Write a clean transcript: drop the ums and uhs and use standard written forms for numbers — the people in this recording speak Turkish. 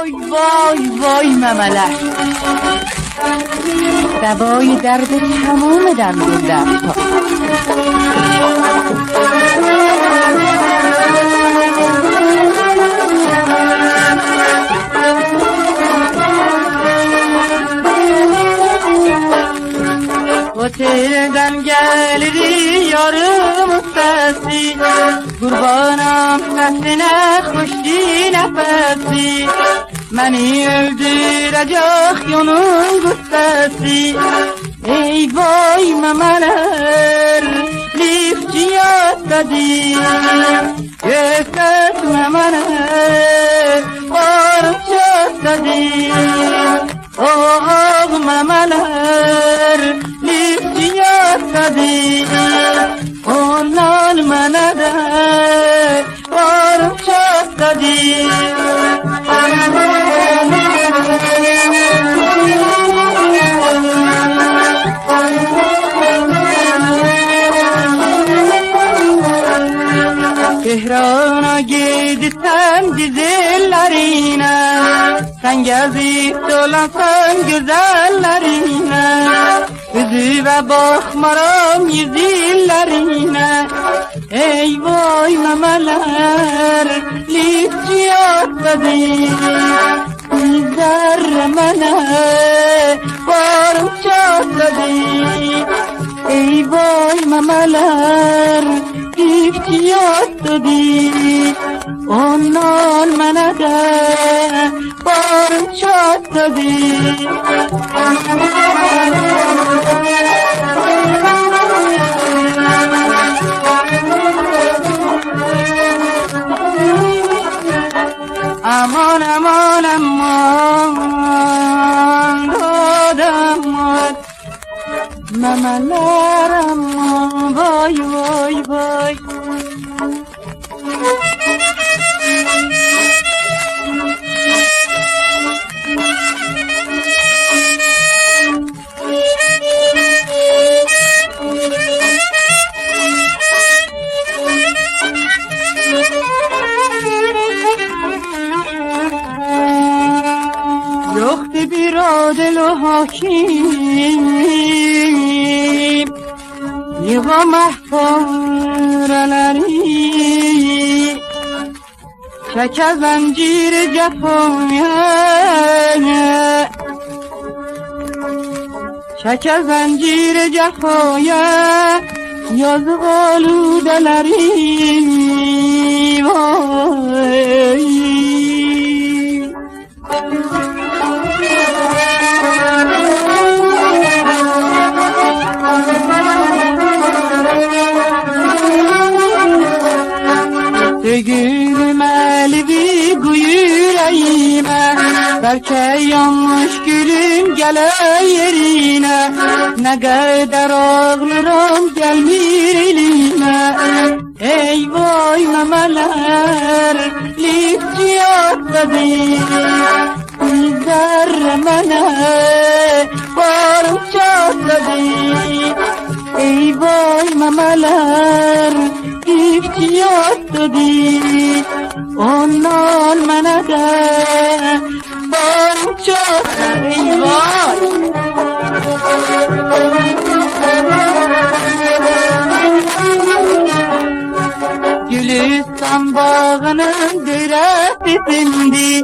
Vay vay vay memeler. دوای درد تمام دندون تا Otelden gelir yarım sesi Kurbanım sesine hoşdi nefesi Beni öldürecek yonun gıssesi Ey vay memeler lifçi atladı Gökset memeler varım çatladı Oh memeler lifçi atladı Ondan mene de varım çatladı Tehran'a gidsen dizellerine Sen gezip dolansan güzellerine Üzüve bakmaram yüzillerine Ey vay memeler lifçi atladı Zerremene varım çatladı Ey vay memeler lifçi atladı Ondan mene de varım çatladı Aman aman aman aman memeler aman vay vay vay Yoktu bir adil o hakim Yıva mahfureleri Çeke zincir cefaya Çeke zincir cefaya Yazık oludeleri Vay Gülüm elvi yüreğime Belki yanlış gülüm gele yerine Ne kadar ağlarım gelmir elime Ey vay memeler lifçi atladı Zerremene varım çatladı Ey vay memeler lifçi atladı Ondan mene de varım çatladı Ey vay Gülistan bağının direk bizimdi